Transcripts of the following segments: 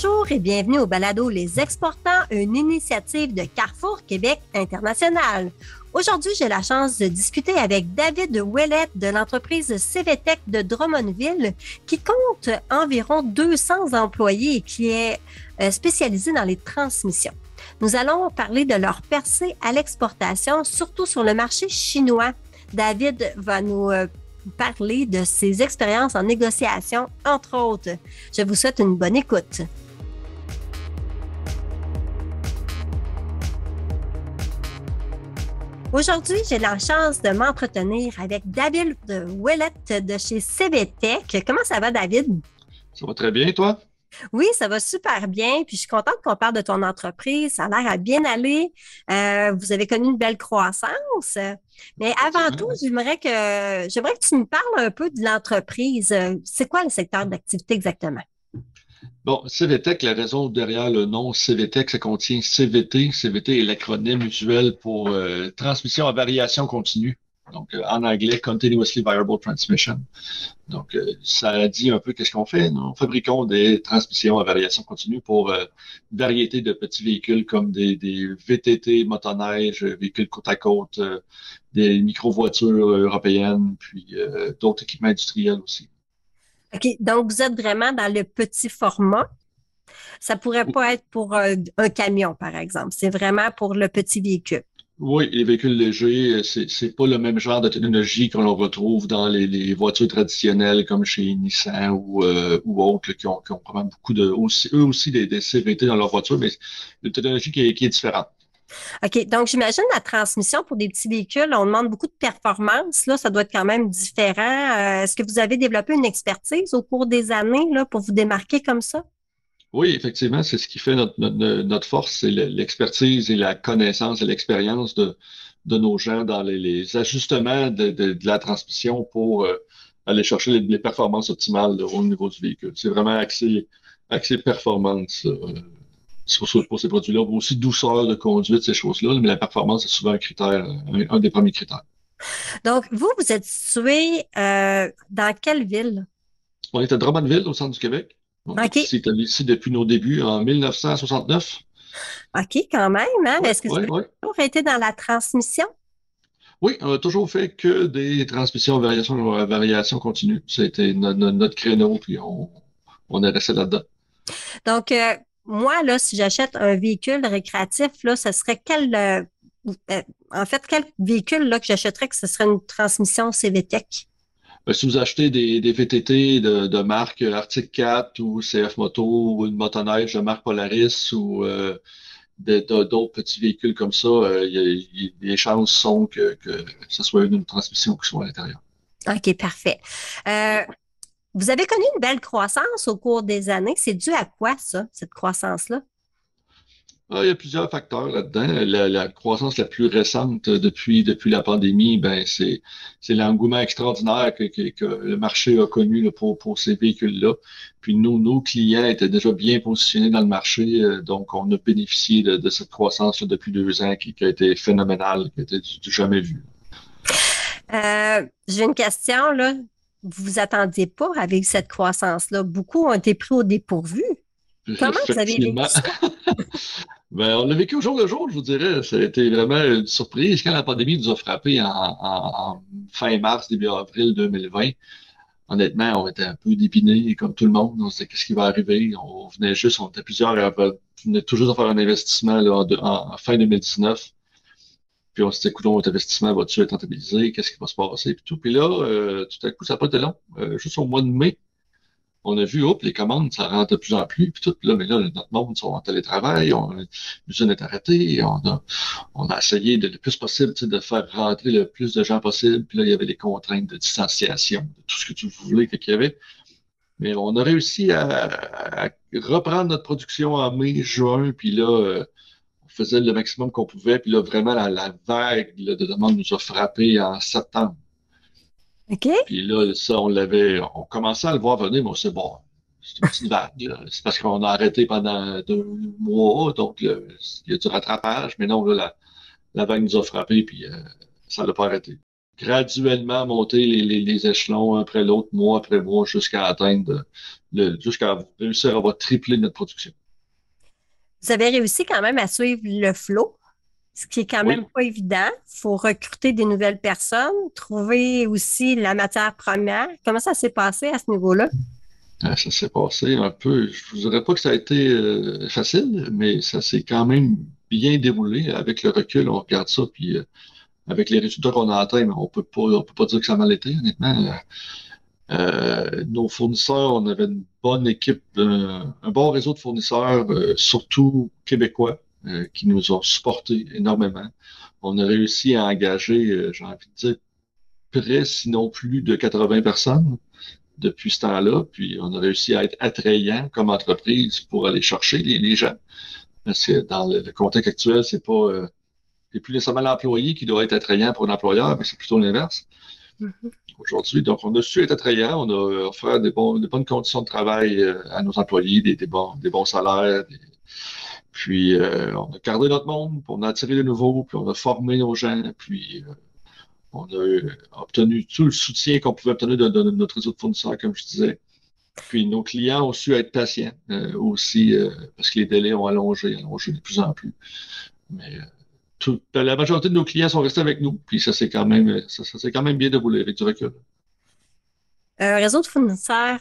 Bonjour et bienvenue au balado Les Exportants, une initiative de Carrefour Québec International. Aujourd'hui, j'ai la chance de discuter avec David Ouellette de l'entreprise CVTech de Drummondville qui compte environ 200 employés et qui est spécialisé dans les transmissions. Nous allons parler de leur percée à l'exportation, surtout sur le marché chinois. David va nous parler de ses expériences en négociation, entre autres. Je vous souhaite une bonne écoute. Aujourd'hui, j'ai la chance de m'entretenir avec David Ouellette de chez CVTech. Comment ça va, David? Ça va très bien, toi? Oui, ça va super bien. Puis je suis contente qu'on parle de ton entreprise. Ça a l'air à bien aller. Vous avez connu une belle croissance. Mais avant tout, Effectivement. j'aimerais que tu me parles un peu de l'entreprise. C'est quoi le secteur d'activité exactement? Bon, CVTech, la raison derrière le nom CVTech, ça contient CVT. CVT est l'acronyme usuel pour transmission à variation continue. Donc, en anglais, Continuously Variable Transmission. Donc, ça dit un peu qu'est-ce qu'on fait. Nous fabriquons des transmissions à variation continue pour une variété de petits véhicules comme des VTT, motoneige, véhicules côte à côte, des micro-voitures européennes, puis d'autres équipements industriels aussi. OK. Donc, vous êtes vraiment dans le petit format. Ça pourrait pas être pour un camion, par exemple. C'est vraiment pour le petit véhicule. Oui, les véhicules légers, c'est pas le même genre de technologie que l'on retrouve dans les voitures traditionnelles comme chez Nissan ou autres là, qui ont vraiment beaucoup eux aussi des CVT dans leur voiture, mais c'est une technologie qui est différente. OK. Donc, j'imagine la transmission pour des petits véhicules, on demande beaucoup de performance. Là, ça doit être quand même différent. Est-ce que vous avez développé une expertise au cours des années là, pour vous démarquer comme ça? Oui, effectivement, c'est ce qui fait notre force, c'est l'expertise et la connaissance et l'expérience de nos gens dans les ajustements de la transmission pour aller chercher les performances optimales là, au niveau du véhicule. C'est vraiment axé performance pour ces produits-là. Aussi douceur de conduite, ces choses-là, mais la performance est souvent un critère, un des premiers critères. Donc, vous êtes situé dans quelle ville? On est à Drummondville, au centre du Québec. On est OK. ici depuis nos débuts en 1969. OK, quand même, hein? Oui, Est-ce que vous oui, avez oui. toujours été dans la transmission? Oui, on a toujours fait que des transmissions à variation continue. C'était notre créneau, puis on est resté là-dedans. Donc, moi, là, si j'achète un véhicule récréatif, là, ce serait en fait, quel véhicule là, que j'achèterais que ce serait une transmission CVTech? Si vous achetez des VTT de marque Arctic 4 ou CF Moto ou une motoneige de marque Polaris ou d'autres petits véhicules comme ça, les chances sont que ce soit une transmission qui soit à l'intérieur. OK, parfait. Euh, Vous avez connu une belle croissance au cours des années. C'est dû à quoi, ça, cette croissance-là? Il y a plusieurs facteurs là-dedans. La croissance la plus récente depuis la pandémie, ben c'est l'engouement extraordinaire que le marché a connu là, pour ces véhicules-là. Puis nos clients étaient déjà bien positionnés dans le marché, donc on a bénéficié de cette croissance là, depuis 2 ans qui a été phénoménale, qui a été du jamais vu. J'ai une question, là. Vous vous attendiez pas avec cette croissance-là. Beaucoup ont été pris au dépourvu. Comment vous avez vécu Effectivement. ça? Ben, on l'a vécu au jour le jour, je vous dirais. Ça a été vraiment une surprise quand la pandémie nous a frappé en fin mars, début avril 2020. Honnêtement, on était un peu dépinés, comme tout le monde. On se disait, qu'est-ce qui va arriver? On était plusieurs, on venait tout juste de faire un investissement là, en fin 2019. Puis on s'est dit, écoute, notre investissement va-tu être rentabilisé? Qu'est-ce qui va se passer? Puis tout. Puis là, tout à coup, ça n'a pas été long. Juste au mois de mai, on a vu, hop, les commandes, ça rentre de plus en plus, puis tout. Puis là, mais là, notre monde sont en télétravail, l'usine est arrêtée, on a essayé le plus possible, tu sais, de faire rentrer le plus de gens possible. Puis là, il y avait les contraintes de distanciation, de tout ce que tu voulais qu'il y avait. Mais on a réussi à reprendre notre production en mai, juin, puis là, on faisait le maximum qu'on pouvait. Puis là, vraiment, la vague là, de demande nous a frappé en septembre. OK? Puis là, ça, on commençait à le voir venir, mais on s'est dit, bon, c'est une petite vague, là. C'est parce qu'on a arrêté pendant 2 mois, donc il y a du rattrapage, mais non, là, la vague nous a frappé, puis ça l'a pas arrêté. graduellement monter les échelons un après l'autre, mois après mois, jusqu'à atteindre jusqu'à réussir à avoir triplé notre production. Vous avez réussi quand même à suivre le flot, ce qui est quand même Oui, pas évident. Il faut recruter des nouvelles personnes, trouver aussi la matière première. Comment ça s'est passé à ce niveau-là? ça s'est passé un peu. Je vous dirais pas que ça a été facile, mais ça s'est quand même bien déroulé. Avec le recul, on regarde ça, puis avec les résultats qu'on a atteints, mais on peut pas dire que ça a mal été, honnêtement. Nos fournisseurs, on avait une bonne équipe, un bon réseau de fournisseurs, surtout québécois, qui nous ont supportés énormément. On a réussi à engager, j'ai envie de dire, près, sinon plus de 80 personnes depuis ce temps-là. Puis on a réussi à être attrayant comme entreprise pour aller chercher les gens. Parce que dans le contexte actuel, c'est plus nécessairement l'employé qui doit être attrayant pour l'employeur, mais c'est plutôt l'inverse Mhm. aujourd'hui. Donc, on a su être attrayant, on a offert des bonnes conditions de travail à nos employés, des bons salaires. Puis, on a gardé notre monde, puis on a attiré de nouveaux, puis on a formé nos gens, puis on a obtenu tout le soutien qu'on pouvait obtenir de notre réseau de fournisseurs, comme je disais. Puis, nos clients ont su être patients aussi, parce que les délais ont allongé de plus en plus. Mais la majorité de nos clients sont restés avec nous, puis ça s'est quand même bien déroulé avec du recul. Un réseau de fournisseurs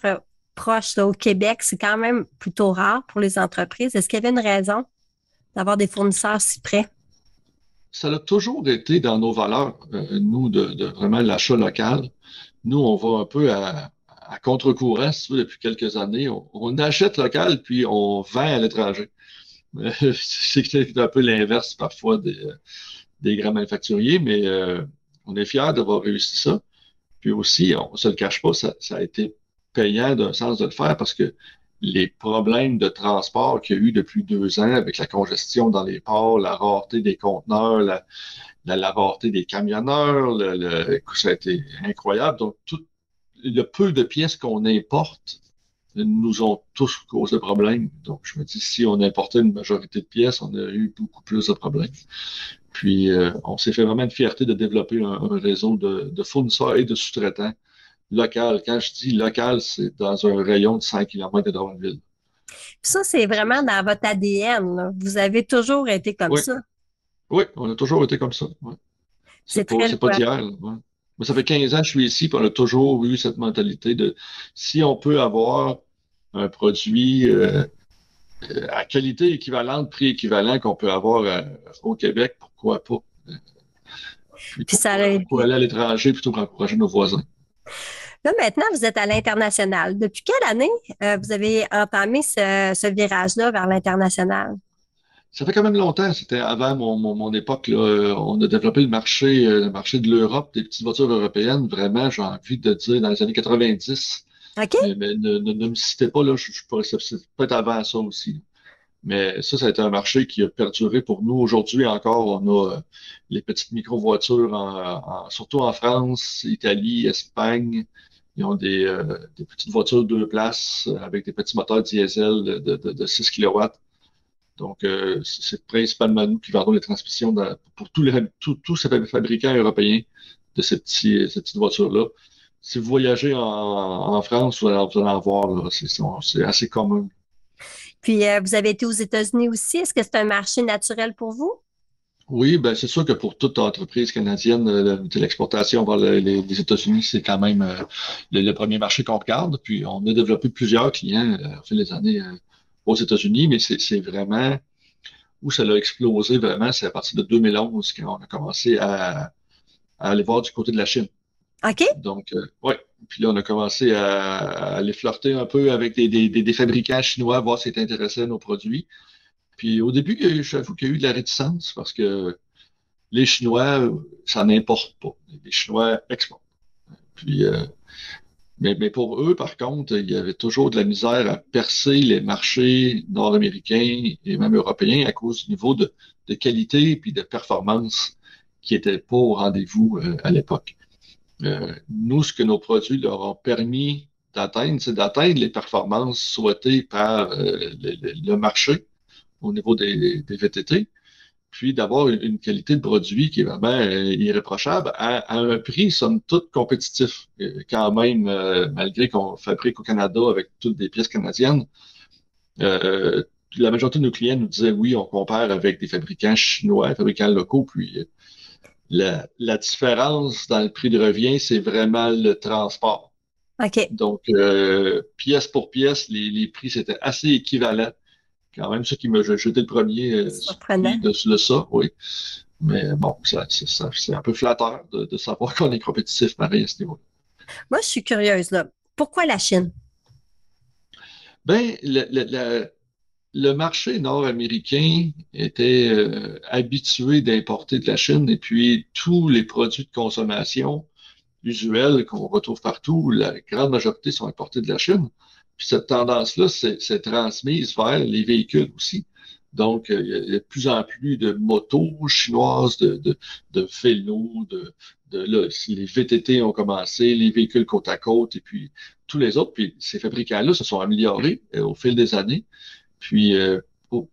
proche là, au Québec, c'est quand même plutôt rare pour les entreprises. Est-ce qu'il y avait une raison d'avoir des fournisseurs si près? Ça a toujours été dans nos valeurs, nous, de vraiment l'achat local. Nous, on va un peu à contre-courant, si tu veux, depuis quelques années. On achète local, puis on vend à l'étranger. C'est un peu l'inverse parfois des grands manufacturiers, mais on est fiers d'avoir réussi ça. Puis aussi, on ne se le cache pas, ça a été payant d'un sens de le faire parce que les problèmes de transport qu'il y a eu depuis 2 ans avec la congestion dans les ports, la rareté des conteneurs, la rareté des camionneurs, écoute, ça a été incroyable. Donc, tout le peu de pièces qu'on importe nous ont tous causé problème. Donc, je me dis, si on importait une majorité de pièces, on aurait eu beaucoup plus de problèmes. Puis, on s'est fait vraiment une fierté de développer un réseau de fournisseurs et de sous-traitants local. Quand je dis local, c'est dans un rayon de 100 km de Drummondville. Ça, c'est vraiment dans votre ADN, là. Vous avez toujours été comme Oui, ça. oui, on a toujours été comme ça. Ouais. C'est très le C'est pas fun. d'hier, là. Ouais. Mais ça fait 15 ans que je suis ici, puis on a toujours eu cette mentalité de si on peut avoir un produit à qualité équivalente, prix équivalent qu'on peut avoir au Québec, pourquoi pas? Puis Puis ça a pourquoi été. aller à l'étranger plutôt qu'encourager nos voisins? Là, maintenant, vous êtes à l'international. Depuis quelle année vous avez entamé ce virage-là vers l'international? Ça fait quand même longtemps, c'était avant mon époque, là. On a développé le marché de l'Europe, des petites voitures européennes, vraiment, j'ai envie de dire, dans les années 90. OK? Mais ne me citez pas, là, je pourrais, c'est peut-être avant ça aussi. Mais ça a été un marché qui a perduré pour nous. Aujourd'hui encore, on a les petites micro-voitures, surtout en France, Italie, Espagne. Ils ont des petites voitures 2 places avec des petits moteurs diesel de 6 kilowatts. Donc, c'est principalement nous qui vendons les transmissions pour tous ces fabricants européens de ces petites voitures-là. Si vous voyagez en France, vous allez en voir, là. C'est assez commun. Puis vous avez été aux États-Unis aussi. Est-ce que c'est un marché naturel pour vous? Oui, ben c'est sûr que pour toute entreprise canadienne, l'exportation vers les États-Unis, c'est quand même le premier marché qu'on regarde. Puis on a développé plusieurs clients au fil des années aux États-Unis, mais c'est vraiment où ça a explosé vraiment, c'est à partir de 2011 quand on a commencé à aller voir du côté de la Chine. OK? Donc, ouais. Puis là, on a commencé à aller flirter un peu avec des fabricants chinois, voir s'ils étaient intéressés à nos produits. Puis au début, j'avoue qu'il y a eu de la réticence parce que les Chinois, ça n'importe pas. Les Chinois exportent. Puis, mais pour eux, par contre, il y avait toujours de la misère à percer les marchés nord-américains et même européens à cause du niveau de qualité puis de performance qui n'était pas au rendez-vous à l'époque. Nous, ce que nos produits leur ont permis d'atteindre, c'est d'atteindre les performances souhaitées par le marché au niveau des VTT, puis d'avoir une qualité de produit qui est vraiment irréprochable à un prix, somme toute, compétitif. Quand même, malgré qu'on fabrique au Canada avec toutes des pièces canadiennes, euh, la majorité de nos clients nous disaient oui, on compare avec des fabricants chinois, fabricants locaux, puis la différence dans le prix de revient, c'est vraiment le transport. OK. Donc, pièce pour pièce, les prix, c'était assez équivalent. Quand même, ça qui m'a jeté le premier Surprenant. surpris de ça, oui. Mais bon, c'est un peu flatteur de savoir qu'on est compétitif pareil à ce niveau. Moi, je suis curieuse, là. Pourquoi la Chine? Ben, le marché nord-américain était habitué d'importer de la Chine et puis tous les produits de consommation usuels qu'on retrouve partout, la grande majorité sont importés de la Chine. Puis cette tendance-là s'est transmise vers les véhicules aussi. Donc, il y a de plus en plus de motos chinoises, de vélos, là, les VTT ont commencé, les véhicules côte à côte, et puis tous les autres. Puis ces fabricants-là se sont améliorés au fil des années. Puis,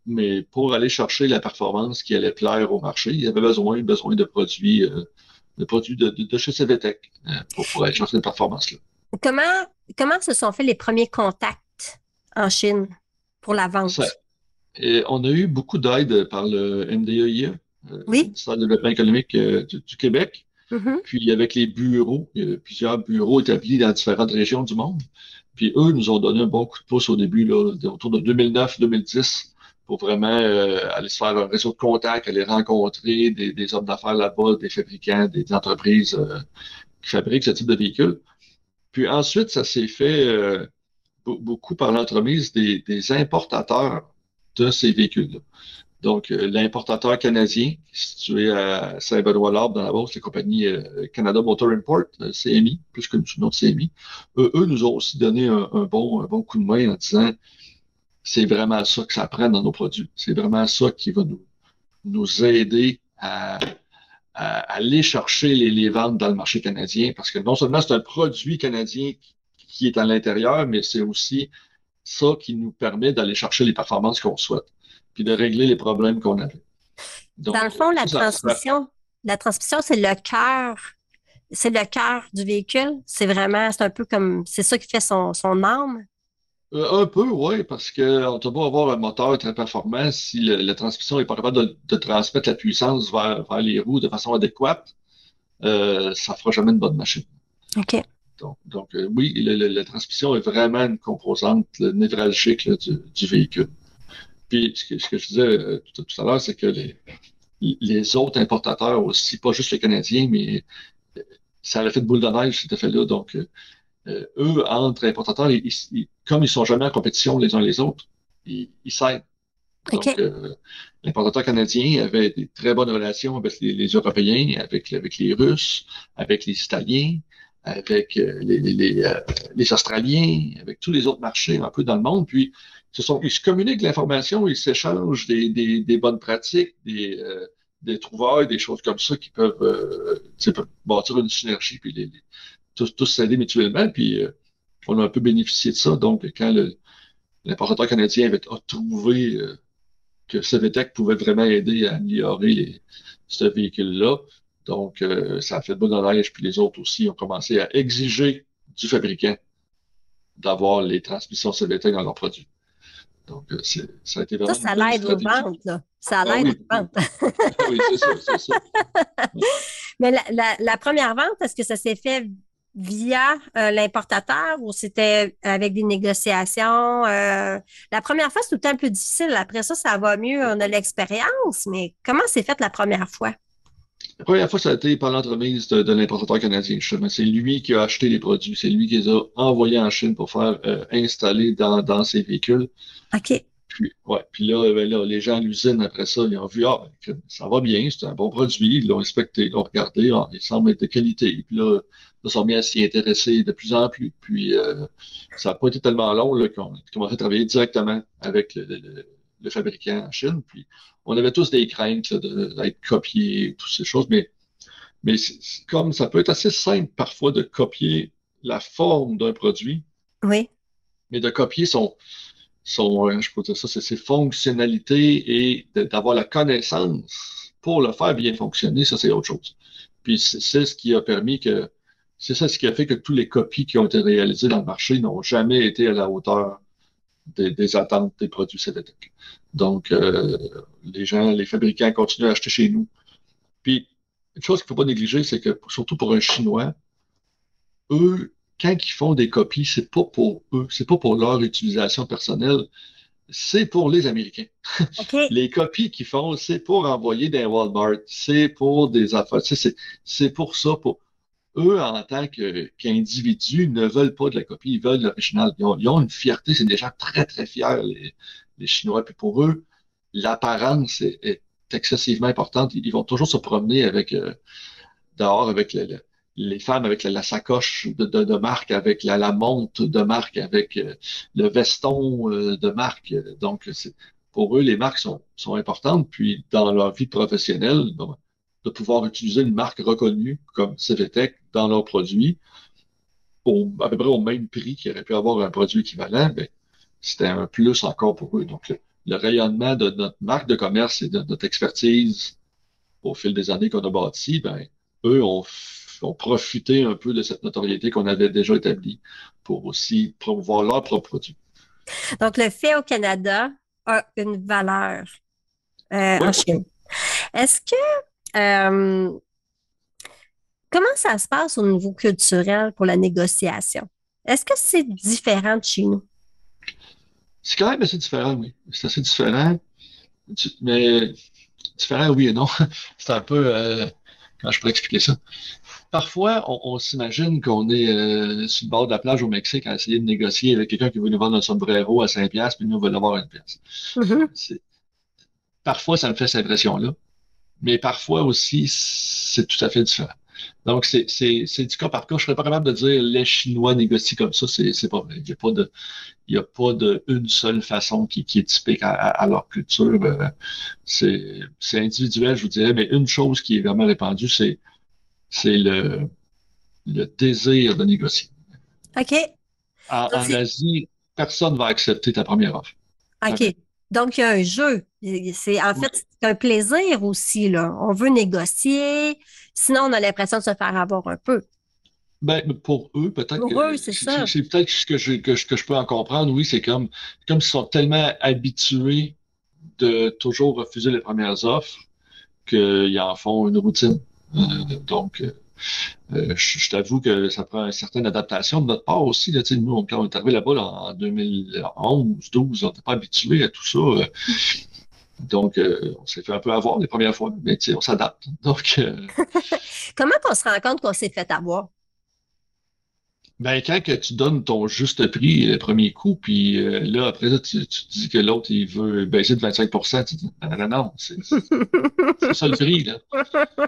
mais pour aller chercher la performance qui allait plaire au marché, il y avait besoin de produits de chez CVTech pour aller chercher cette performance-là. Comment, comment se sont faits les premiers contacts en Chine pour la Ça, vente? et on a eu beaucoup d'aide par le MDEIE, Oui? ministère du Développement économique du Québec. Mhm. Puis avec les bureaux, il y a plusieurs bureaux établis dans différentes régions du monde. Puis eux nous ont donné un bon coup de pouce au début, là, autour de 2009-2010, pour vraiment aller se faire un réseau de contacts, aller rencontrer des hommes d'affaires là-bas, des fabricants, des entreprises qui fabriquent ce type de véhicules. Puis ensuite, ça s'est fait beaucoup par l'entremise des importateurs de ces véhicules-là. Donc, l'importateur canadien, situé à Saint-Benoît-l'Arbre dans la Beauce, la compagnie Canada Motor Import, CMI, plus connu sous le nom de CMI, eux nous ont aussi donné un bon coup de main en disant c'est vraiment ça que ça prend dans nos produits. C'est vraiment ça qui va nous aider à aller chercher les ventes dans le marché canadien parce que non seulement c'est un produit canadien qui est à l'intérieur, mais c'est aussi ça qui nous permet d'aller chercher les performances qu'on souhaite, puis de régler les problèmes qu'on avait. Dans Donc, le fond, ça, la transmission, c'est le cœur du véhicule. C'est vraiment, c'est un peu comme, c'est ça qui fait son âme. un peu, oui, parce que on peut pas avoir un moteur très performant si la transmission est pas capable de transmettre la puissance vers les roues de façon adéquate, ça fera jamais une bonne machine. OK. Donc, oui, la transmission est vraiment une composante névralgique là, du véhicule. Puis, ce que je disais tout à l'heure, c'est que les autres importateurs aussi, pas juste les Canadiens, mais ça a fait de boule de neige, cet effet-là. Donc, eux, entre importateurs, comme ils sont jamais en compétition les uns les autres, ils s'aident. OK. Donc, l'importateur canadien avait des très bonnes relations avec les Européens, avec les Russes, avec les Italiens, avec les Australiens, avec tous les autres marchés un peu dans le monde. Puis, ils se communiquent l'information, ils s'échangent des bonnes pratiques, des trouvailles, des choses comme ça qui peuvent, tu sais, peuvent bâtir une synergie, puis tous s'aider mutuellement. Puis, on a un peu bénéficié de ça. Donc, quand l'importateur canadien a trouvé que CVTech pouvait vraiment aider à améliorer ce véhicule-là. Donc, ça a fait de boule dans neige, puis les autres aussi ont commencé à exiger du fabricant d'avoir les transmissions CVTech dans leurs produits. Donc, ça a été Ça, vraiment une ça belle l'aide aux stratégie. ventes, là. Ça Ah l'aide oui, aux beaucoup. ventes. Ah oui, c'est ça, c'est ça. Mais la première vente, est-ce que ça s'est fait via l'importateur ou c'était avec des négociations? La première fois, c'est tout le temps un peu difficile. Après ça, ça va mieux, on a l'expérience, mais comment c'est fait la première fois? La première fois, ça a été par l'entremise de l'importateur canadien, justement. C'est lui qui a acheté les produits, c'est lui qui les a envoyés en Chine pour faire installer dans ses véhicules. OK. Puis, ouais, puis là, ben là, les gens à l'usine, après ça, ils ont vu, ah, ben, ça va bien, c'est un bon produit, ils l'ont inspecté, ils l'ont regardé, ah, il semble être de qualité. Puis là, ils sont mis à s'y intéresser de plus en plus. Puis, ça n'a pas été tellement long là, qu'on a commencé à travailler directement avec le fabricant en Chine. Puis, on avait tous des craintes là, d'être copiés, toutes ces choses, mais comme ça peut être assez simple parfois de copier la forme d'un produit, Oui. mais de copier je peux dire ça, c'est ses fonctionnalités et d'avoir la connaissance pour le faire bien fonctionner, ça c'est autre chose. Puis c'est ce qui a permis que, c'est ça ce qui a fait que tous les copies qui ont été réalisées dans le marché n'ont jamais été à la hauteur des attentes des produits CDTech. Donc, les fabricants continuent à acheter chez nous. Puis, une chose qu'il ne faut pas négliger, c'est que, surtout pour un Chinois, eux, quand ils font des copies, c'est pas pour eux, c'est pas pour leur utilisation personnelle, c'est pour les Américains. OK. Les copies qu'ils font, c'est pour envoyer des Walmart, c'est pour des affaires, c'est pour ça, pour eux, en tant qu'individus, ne veulent pas de la copie, ils veulent l'original. Ils ont une fierté, c'est des gens très, très fiers, les Chinois. Puis pour eux, l'apparence est excessivement importante. Ils vont toujours se promener dehors avec les femmes avec la sacoche de marque, avec la montre de marque, avec le veston de marque. Donc, pour eux, les marques sont importantes. Puis, dans leur vie professionnelle, bon, de pouvoir utiliser une marque reconnue comme CVTech dans leurs produits, à peu près au même prix qu'il aurait pu avoir un produit équivalent, ben, c'était un plus encore pour eux. Donc, le rayonnement de notre marque de commerce et de notre expertise au fil des années qu'on a bâti, ben, eux ont profité un peu de cette notoriété qu'on avait déjà établie pour aussi promouvoir leurs propres produits. Donc, le fait au Canada a une valeur Oui, en Chine. Est-ce que, euh, comment ça se passe au niveau culturel pour la négociation? Est-ce que c'est différent de chez nous? c'est quand même assez différent, oui. C'est assez différent, mais différent, oui et non. C'est un peu, comment je pourrais expliquer ça? Parfois, on s'imagine qu'on est sur le bord de la plage au Mexique à essayer de négocier avec quelqu'un qui veut nous vendre un sombrero à 5 piastres, puis nous, on veut l'avoir à 1 pièce. Mhm. Parfois, ça me fait cette impression-là, mais parfois aussi, c'est tout à fait différent. Donc, c'est du cas par cas. Je serais pas capable de dire les Chinois négocient comme ça, c'est pas vrai. Il y a pas de une seule façon qui est typique à leur culture. C'est individuel, je vous dirais, mais une chose qui est vraiment répandue, c'est le désir de négocier. OK. Donc, En Asie, personne ne va accepter ta première offre. Jamais. OK. Donc, il y a un jeu. En fait, c'est un plaisir aussi, là. On veut négocier. Sinon, on a l'impression de se faire avoir un peu. Ben, pour eux, peut-être Pour eux, que c'est c'est ça. c'est peut-être ce que je peux en comprendre. Oui, c'est comme s'ils sont tellement habitués de toujours refuser les premières offres qu'ils en font une routine. Donc, je t'avoue que ça prend une certaine adaptation de notre part aussi. Là, tu sais, nous, quand on est arrivé là-bas là, en 2011, 12, on n'était pas habitués à tout ça. Donc, on s'est fait un peu avoir les premières fois, mais tu sais, on s'adapte. Donc, Comment on se rend compte qu'on s'est fait avoir? ben, quand que tu donnes ton juste prix le premier coup, puis là, après ça, tu te dis que l'autre, il veut baisser de 25%, tu dis, non, non, non, c'est ça le prix, là.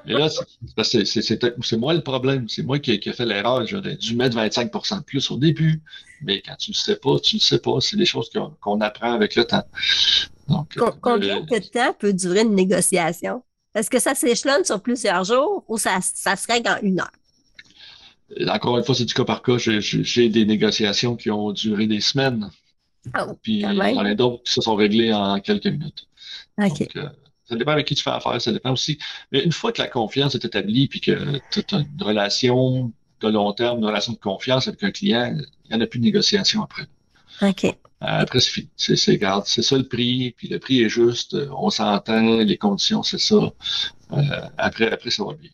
Mais là, c'est moi le problème. C'est moi qui ai fait l'erreur. J'aurais dû mettre 25% de plus au début. Mais quand tu le sais pas, tu le sais pas. C'est des choses qu'on apprend avec le temps. Donc, Combien de temps peut durer une négociation? Est-ce que ça s'échelonne sur plusieurs jours ou ça se règle en 1 heure? encore une fois, c'est du cas par cas. J'ai des négociations qui ont duré des semaines. Oh, Puis quand il y en même. a d'autres qui se sont réglées en quelques minutes. OK. Donc, ça dépend avec qui tu fais affaire, ça dépend aussi. Mais une fois que la confiance est établie, puis que tu as une relation de long terme, une relation de confiance avec un client, il n'y en a plus de négociation après. OK. Après, c'est fini. Regarde, c'est ça le prix, puis le prix est juste, on s'entend, les conditions, c'est ça. Après, ça va bien.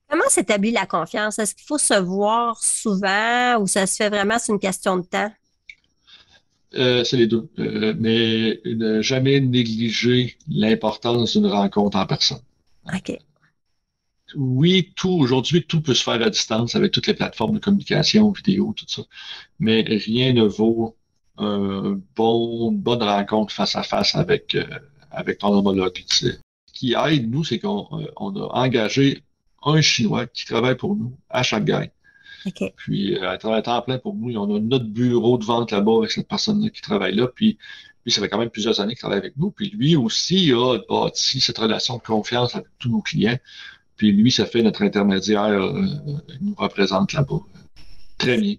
Comment s'établit la confiance? Est-ce qu'il faut se voir souvent ou ça se fait vraiment, c'est une question de temps? C'est les deux. Mais ne jamais négliger l'importance d'une rencontre en personne. OK. Oui, aujourd'hui, tout peut se faire à distance avec toutes les plateformes de communication, vidéo, tout ça. Mais rien ne vaut une bonne rencontre face à face avec ton homologue. Tu sais. Ce qui aide, nous, c'est on a engagé un Chinois qui travaille pour nous à Shanghai. OK. Puis, elle travaille à temps plein pour nous. On a notre bureau de vente là-bas avec cette personne-là qui travaille là. Puis, lui, ça fait quand même plusieurs années qu'il travaille avec nous. Puis, lui aussi a bâti cette relation de confiance avec tous nos clients. Puis lui, ça fait notre intermédiaire, il nous représente là-bas. Très bien.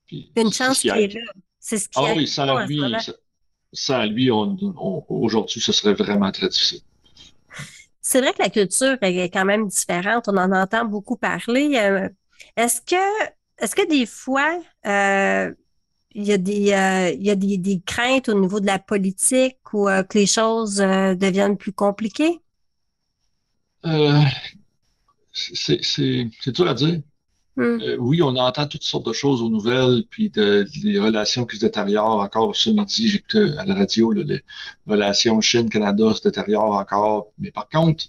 Puis Une c'est ce chance qui qui est aide. là. C'est ce qui Ah arrive oui, en ce moment. sans lui, aujourd'hui, ce serait vraiment très difficile. C'est vrai que la culture est quand même différente. On en entend beaucoup parler. Est-ce que, est-ce que des fois, il y a des craintes au niveau de la politique ou que les choses deviennent plus compliquées? Euh, c'est dur à dire. Hmm. Oui, on entend toutes sortes de choses aux nouvelles, puis des relations qui se détériorent encore. Ce midi, j'écoutais à la radio, là, les relations Chine-Canada se détériorent encore. Mais par contre,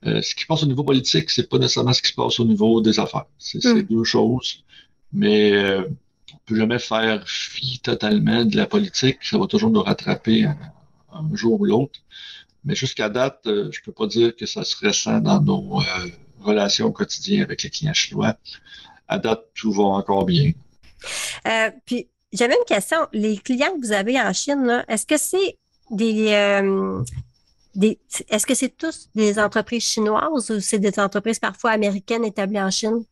ce qui se passe au niveau politique, c'est pas nécessairement ce qui se passe au niveau des affaires. C'est Hmm. deux choses. Mais on peut jamais faire fi totalement de la politique. Ça va toujours nous rattraper un jour ou l'autre. Mais jusqu'à date, je peux pas dire que ça se ressent dans nos relations quotidiennes avec les clients chinois. À date, tout va encore bien. Puis, j'avais une question. Les clients que vous avez en Chine, là, est-ce que c'est des, des, est-ce que c'est tous des entreprises chinoises ou c'est des entreprises parfois américaines établies en Chine?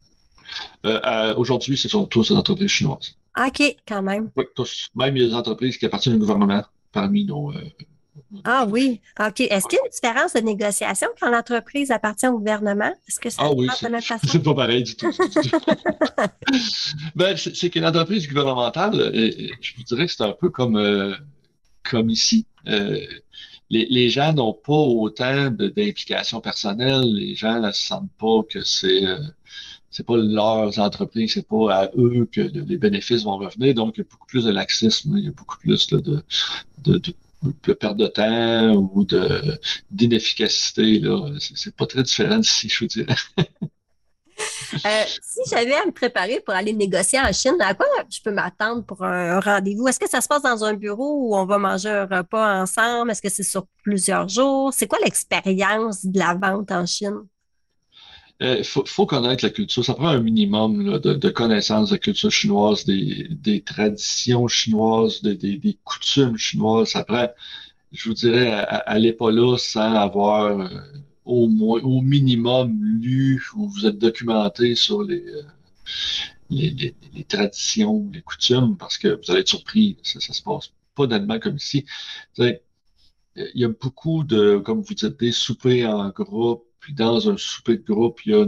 Aujourd'hui, ce sont tous des entreprises chinoises. Ah, OK, quand même. Oui, tous. Même il y a des entreprises qui appartiennent au gouvernement parmi nos Ah clients. oui, OK. Est-ce qu'il y a une différence de négociation quand l'entreprise appartient au gouvernement? Est-ce que ça Ah se oui, passe de la même façon? c'est pas pareil du tout. Du tout. Ben, c'est qu'une entreprise gouvernementale, je vous dirais que c'est un peu comme ici. Les gens n'ont pas autant d'implications personnelles. Les gens ne sentent pas que c'est pas leurs entreprises, c'est pas à eux que les bénéfices vont revenir. Donc, il y a beaucoup plus de laxisme, il y a beaucoup plus là, de perte de temps ou d'inefficacité. Là. C'est pas très différent d'ici, je vous dirais. Si j'avais à me préparer pour aller négocier en Chine, à quoi je peux m'attendre pour un rendez-vous? Est-ce que ça se passe dans un bureau où on va manger un repas ensemble? Est-ce que c'est sur plusieurs jours? C'est quoi l'expérience de la vente en Chine? Faut connaître la culture. Ça prend un minimum là, de connaissances de la culture chinoise, des traditions chinoises, des coutumes chinoises. Ça prend, je vous dirais, allez pas là sans avoir au moins, au minimum lu ou vous êtes documenté sur les traditions, les coutumes, parce que vous allez être surpris. Ça se passe pas tellement comme ici. Vous savez, il y a beaucoup de, comme vous dites, des soupers en groupe. Puis dans un souper de groupe, il y a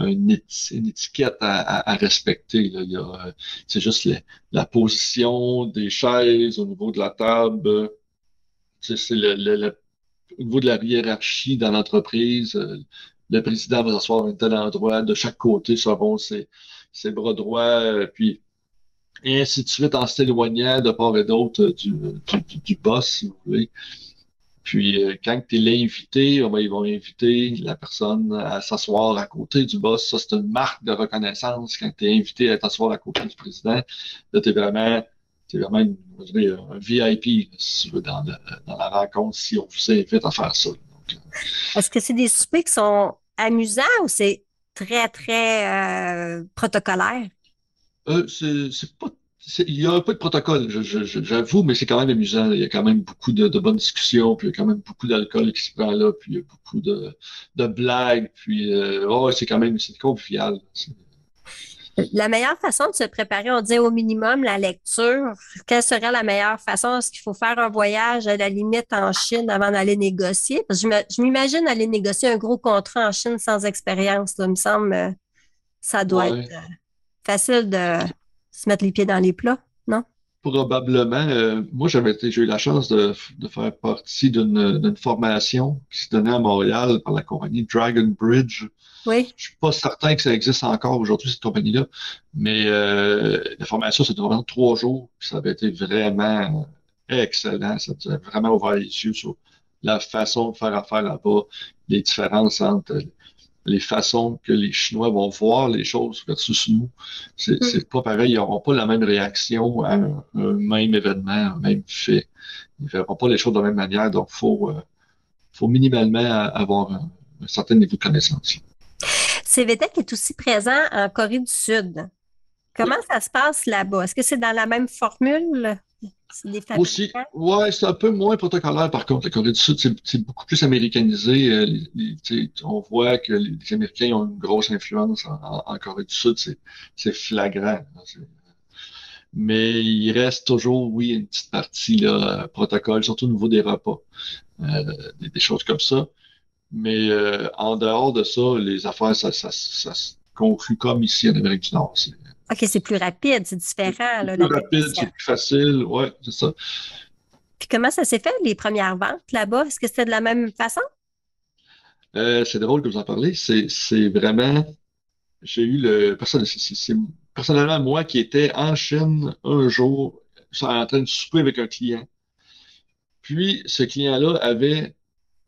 une étiquette à respecter. Là. C'est juste la position des chaises au niveau de la table. C'est au niveau de la hiérarchie dans l'entreprise. Le président va s'asseoir à un tel endroit. De chaque côté seront ses bras droits. Puis et ainsi de suite en s'éloignant de part et d'autre du boss, si vous voulez. Puis quand tu es l'invité, ils vont inviter la personne à s'asseoir à côté du boss. Ça, c'est une marque de reconnaissance quand tu es invité à t'asseoir à côté du président. Là, t'es vraiment je dirais, un VIP, si tu veux, dans la rencontre, si on vous invite à faire ça. Donc, Est-ce que c'est des soupers qui sont amusants ou c'est très, très protocolaire? c'est pas, il y a un peu de protocole, j'avoue, mais c'est quand même amusant. Il y a quand même beaucoup de bonnes discussions, puis il y a quand même beaucoup d'alcool qui se prend là, puis il y a beaucoup de blagues, puis oh, c'est convivial. La meilleure façon de se préparer, on dit au minimum la lecture. Quelle serait la meilleure façon? Est-ce qu'il faut faire un voyage à la limite en Chine avant d'aller négocier? Parce que je m'imagine aller négocier un gros contrat en Chine sans expérience. Ça me semble, ça doit être Ouais. facile de se mettre les pieds dans les plats, non? Probablement. Moi, j'ai eu la chance de faire partie d'une formation qui se donnait à Montréal par la compagnie Dragon Bridge. Oui. Je suis pas certain que ça existe encore aujourd'hui, cette compagnie-là, mais la formation, c'était vraiment 3 jours, puis ça avait été vraiment excellent. Ça nous a vraiment ouvert les yeux sur la façon de faire affaire là-bas, les différences entre les façons que les Chinois vont voir les choses versus nous. Hmm. C'est pas pareil, ils n'auront pas la même réaction à un même événement, un même fait. Ils ne verront pas les choses de la même manière, donc faut minimalement avoir un certain niveau de connaissance. CVTech est aussi présent en Corée du Sud. Oui. Comment ça se passe là-bas? Est-ce que c'est dans la même formule? C'est des Aussi, fabricants? ouais, c'est un peu moins protocolaire par contre. La Corée du Sud, c'est beaucoup plus américanisé. On voit que les Américains ont une grosse influence en Corée du Sud. C'est flagrant. C'est- Mais il reste toujours, oui, une petite partie là, protocole, surtout au niveau des repas, des choses comme ça. Mais en dehors de ça, les affaires, ça se conclut comme ici en Amérique du Nord. C'est OK, c'est plus rapide, c'est différent, là, plus la rapide, technicien. c'est plus facile, ouais, c'est ça. Puis comment ça s'est fait, les premières ventes là-bas? Est-ce que c'était de la même façon? C'est drôle que vous en parlez. C'est vraiment, j'ai eu c'est personnellement moi qui étais en Chine un jour, en train de souper avec un client. Puis ce client-là avait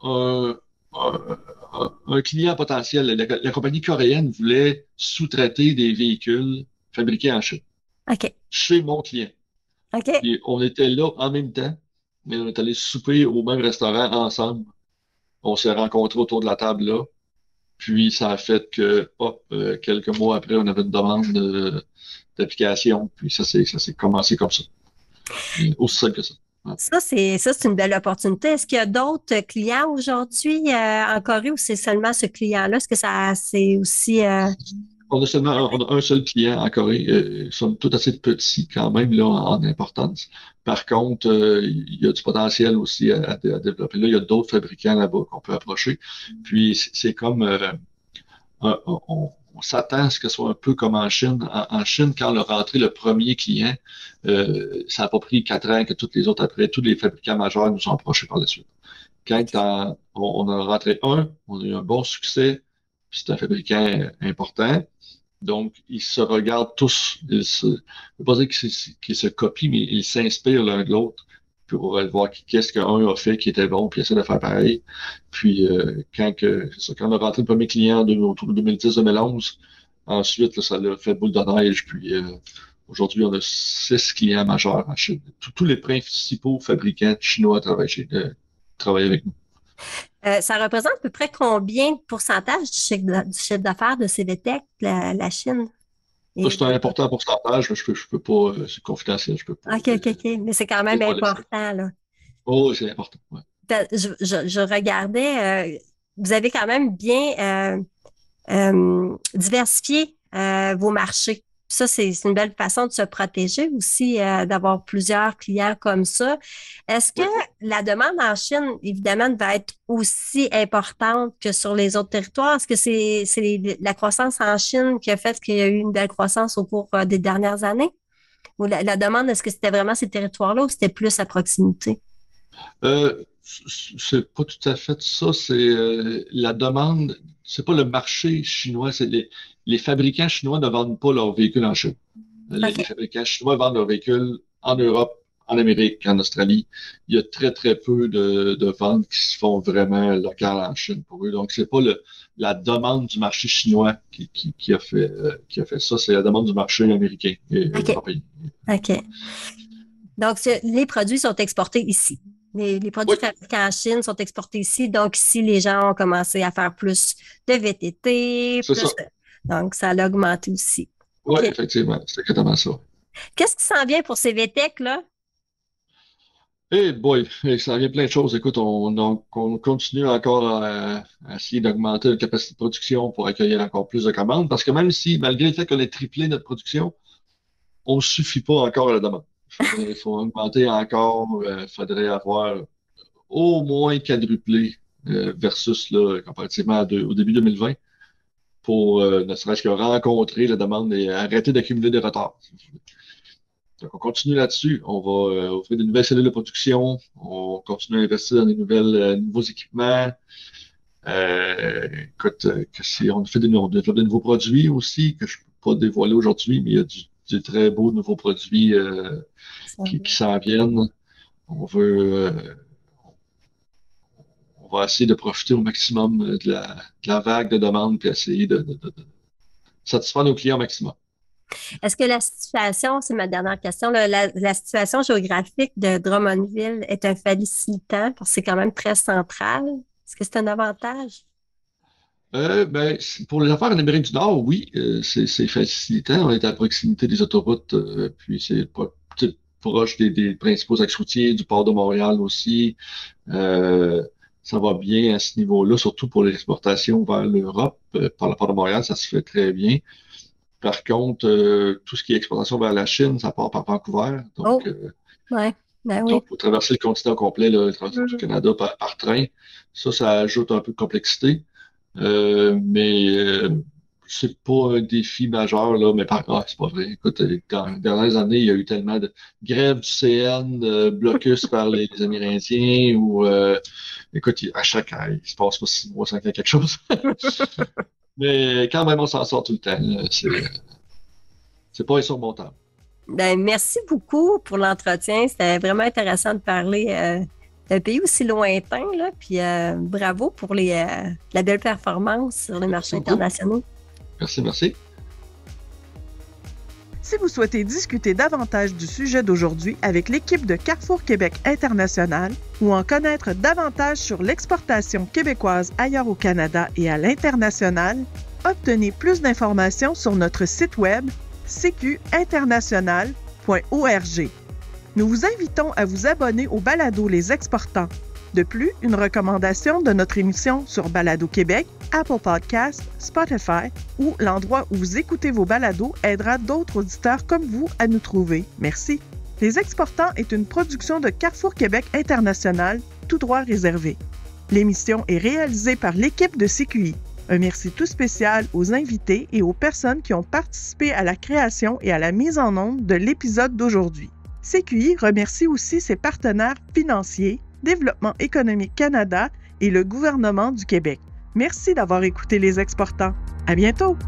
un, un client potentiel. La compagnie coréenne voulait sous-traiter des véhicules fabriqués en Chine OK. chez mon client. OK. Puis on était là en même temps, mais on est allé souper au même restaurant ensemble. On s'est rencontrés autour de la table là. Puis ça a fait que, hop, quelques mois après, on avait une demande d'application. Puis ça s'est commencé comme ça. Aussi simple que ça. Ouais. Ça, c'est une belle opportunité. Est-ce qu'il y a d'autres clients aujourd'hui en Corée ou c'est seulement ce client-là? Est-ce que ça, c'est aussi, On a un seul client en Corée. Ils sont tous assez petits quand même là, en importance. Par contre, il y a du potentiel aussi à développer. Là, il y a d'autres fabricants là-bas qu'on peut approcher. Puis c'est comme on s'attend à ce que ce soit un peu comme en Chine. En Chine, quand on a rentré le premier client, ça n'a pas pris 4 ans que toutes les autres après, tous les fabricants majeurs nous ont approchés par la suite. OK. On a rentré un, on a eu un bon succès, puis c'est un fabricant important. Donc, ils se regardent tous. Je ne veux pas dire qu'ils se copient, mais ils s'inspirent l'un de l'autre pour voir qu'est-ce qu'un a fait qui était bon, puis essayer de faire pareil. Puis, quand on a rentré le premier client autour de 2010-2011, ensuite, là, ça l'a fait boule de neige. Puis, aujourd'hui, on a 6 clients majeurs en Chine. Tous les principaux fabricants chinois travaillent avec nous. Ça représente à peu près combien de pourcentage du chiffre d'affaires de CVTech, la Chine? Ça, Et- c'est un important pourcentage, mais je peux pas, c'est confidentiel, je peux pas OK, OK, OK. Mais c'est quand même dévoiler ça. important, là. Oh, c'est important. Ouais. Je regardais, vous avez quand même bien diversifié vos marchés. Ça, c'est une belle façon de se protéger aussi, d'avoir plusieurs clients comme ça. Est-ce que Ouais. la demande en Chine, évidemment, va être aussi importante que sur les autres territoires? Est-ce que c'est la croissance en Chine qui a fait qu'il y a eu une belle croissance au cours des dernières années? Ou la demande, est-ce que c'était vraiment ces territoires-là ou c'était plus à proximité? C'est pas tout à fait ça. C'est la demande. C'est pas le marché chinois. Les fabricants chinois ne vendent pas leurs véhicules en Chine. Les OK. fabricants chinois vendent leurs véhicules en Europe, en Amérique, en Australie. Il y a très, très peu de ventes qui se font vraiment locales en Chine pour eux. Donc, c'est pas la demande du marché chinois qui a fait ça. C'est la demande du marché américain et OK. européen. OK. Donc, les produits sont exportés ici. Les produits Oui, fabriqués en Chine sont exportés ici. Donc, ici, les gens ont commencé à faire plus de VTT, c'est ça. donc, ça a augmenté aussi. Oui, OK. effectivement. C'est exactement ça. Qu'est-ce qui s'en vient pour ces VTech, là? Eh boy, ça vient plein de choses. Écoute, on continue encore à essayer d'augmenter la capacité de production pour accueillir encore plus de commandes, parce que même si, malgré le fait qu'on ait triplé notre production, on ne suffit pas encore à la demande. Il faut augmenter encore, il faudrait avoir au moins quadruplé versus là, comparativement au début 2020 pour ne serait-ce que rencontrer la demande et arrêter d'accumuler des retards. Donc, on continue là-dessus. On va offrir de nouvelles cellules de production. On continue à investir dans des nouveaux équipements. Écoute, on fait on développe des nouveaux produits aussi que je ne peux pas dévoiler aujourd'hui, mais il y a du très beaux nouveaux produits qui s'en viennent. On veut, on va essayer de profiter au maximum de la vague de demandes puis essayer de satisfaire nos clients au maximum. Est-ce que la situation, c'est ma dernière question, là, la situation géographique de Drummondville est un facilitant parce que c'est quand même très central? Est-ce que c'est un avantage? Pour les affaires en Amérique du Nord, oui, c'est facilitant. On est à proximité des autoroutes, puis c'est proche des principaux axes routiers, du port de Montréal aussi. Euh, Ça va bien à ce niveau-là, surtout pour les exportations vers l'Europe. Par le port de Montréal, ça se fait très bien. Par contre, tout ce qui est exportation vers la Chine, ça part par Vancouver. Oh, Donc, ouais, ben oui. donc, il faut traverser le continent complet, là, traverser du Canada par train. Ça ajoute un peu de complexité. Mais c'est pas un défi majeur, là, mais c'est pas vrai. Écoute, dans les dernières années, il y a eu tellement de grèves du CN, blocus par les Amérindiens, ou écoute, à chaque an, il se passe pas 6 mois sans qu'il y ait quelque chose. Mais quand même, on s'en sort tout le temps, là. C'est pas insurmontable. Ben, merci beaucoup pour l'entretien. C'était vraiment intéressant de parler d'un pays aussi lointain, là. Puis bravo pour la belle performance sur les marchés internationaux. Merci, merci. Si vous souhaitez discuter davantage du sujet d'aujourd'hui avec l'équipe de Carrefour Québec International ou en connaître davantage sur l'exportation québécoise ailleurs au Canada et à l'international, obtenez plus d'informations sur notre site web cqinternational.org. Nous vous invitons à vous abonner au balado Les Exportants. De plus, une recommandation de notre émission sur Balado Québec, Apple Podcasts, Spotify ou l'endroit où vous écoutez vos balados aidera d'autres auditeurs comme vous à nous trouver. Merci. Les Exportants est une production de Carrefour Québec International, tout droit réservé. L'émission est réalisée par l'équipe de CQI. Un merci tout spécial aux invités et aux personnes qui ont participé à la création et à la mise en onde de l'épisode d'aujourd'hui. CQI remercie aussi ses partenaires financiers, Développement économique Canada et le gouvernement du Québec. Merci d'avoir écouté Les Exportants. À bientôt!